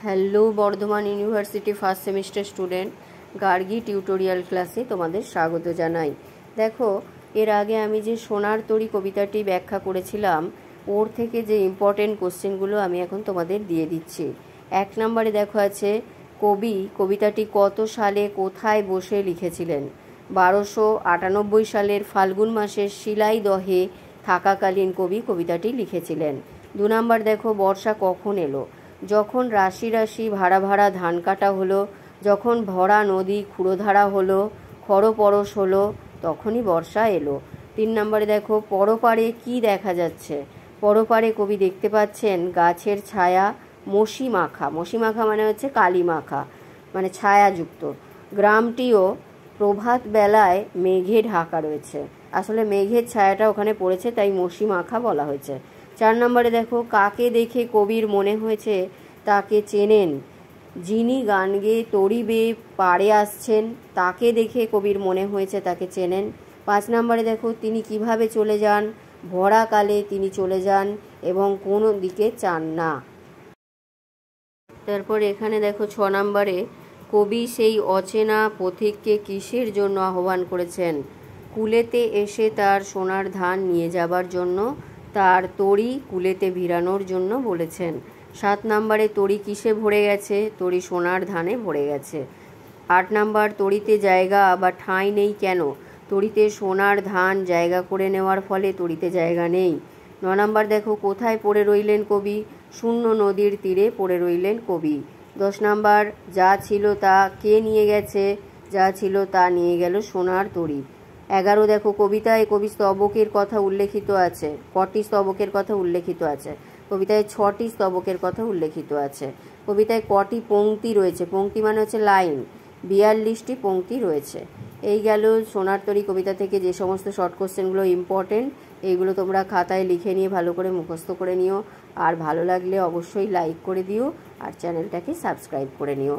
Hello Bardhaman university first semester student, Gargi tutorial ক্লাসে তোমাদের স্বাগত জানাই। দেখো, এর আগে আমি যে সোনার তরী কবিতাটি ব্যাখ্যা করেছিলাম, ওর থেকে যে ইম্পর্টেন্ট কোশ্চেনগুলো আমি এখন তোমাদের দিয়ে দিচ্ছি। 1 নম্বরে দেখো আছে, কবি কবিতাটি কত সালে কোথায় বসে লিখেছিলেন? 1298 সালের ফাল্গুন মাসের শিলাইদহে থাকাকালীন কবি কবিতাটি লিখেছিলেন। 2 নম্বর দেখো, বর্ষা কখন এলো? যখন রাশি রাশি ভাড়া ভাড়া ধান কাটা হলো, যখন ভরা নদী ক্ষুরোধারা হলো, খরপরশ হলো, তখনই বর্ষা এলো। 3 নম্বরে দেখো, পরপারে কি দেখা যাচ্ছে? পরপারে কবি দেখতে পাচ্ছেন গাছের ছায়া মশি মাখা। মশি মাখা মানে হচ্ছে কালি মাখা, মানে ছায়াযুক্ত। গ্রামটিও প্রভাত বেলায় মেঘে ঢাকা রয়েছে। আসলে মেঘের ছায়াটা ওখানে পড়েছে, তাই মশি মাখা বলা হয়েছে। 4 নম্বরে দেখো, কাকে দেখে কবির মনে হয়েছে তাকে চেনেন? যিনি গান গেয়ে তরি বেয়ে পাড়ে আসছেন, তাকে দেখে কবির মনে হয়েছে তাকে চেনেন। 5 নম্বরে দেখো, তিনি কিভাবে চলে যান? ভরাকালে তিনি চলে যান এবং কোনো দিকে চান না। তারপর এখানে দেখো 6 নম্বরে, কবি সেই অচেনা পথিককে কিসের জন্য আহ্বান করেছেন? কুলেতে এসে তার সোনার ধান নিয়ে যাবার জন্য, তার তরি কুলেতে ভিড়ানোর জন্য বলেছেন। 7 নম্বরে, তরি কিসে ভরে গেছে? তরি সোনার ধানে ভরে গেছে। 8 নম্বর, তরিতে জায়গা বা ঠাঁই নেই কেন? তরিতে সোনার ধান জায়গা করে নেওয়ার ফলে তরিতে জায়গা নেই। 9 নম্বর দেখো, কোথায় পড়ে রইলেন কবি? শূন্য নদীর তীরে পড়ে রইলেন কবি। 10 নম্বর, যা ছিল তা কে নিয়ে গেছে? যা ছিল তা নিয়ে গেল সোনার তরি। 11 দেখো, কবিতায় কবি স্তবকের কথা উল্লেখিত আছে। কটি স্তবকের কথা উল্লেখিত আছে? কবিতায় 6টি স্তবকের কথা উল্লেখিত আছে। কবিতায় কটি পংক্তি রয়েছে? পংক্তি মানে হচ্ছে লাইন। 42টি পংক্তি রয়েছে। এই গেল সোনার তরী কবিতা থেকে যে সমস্ত শর্ট কোশ্চেনগুলো ইম্পর্টেন্ট, এইগুলো তোমরা খাতায় লিখে নিয়ে ভালো করে মুখস্থ করে নিও। আর ভালো লাগলে অবশ্যই লাইক করে দিও আর চ্যানেলটাকে সাবস্ক্রাইব করে নিও।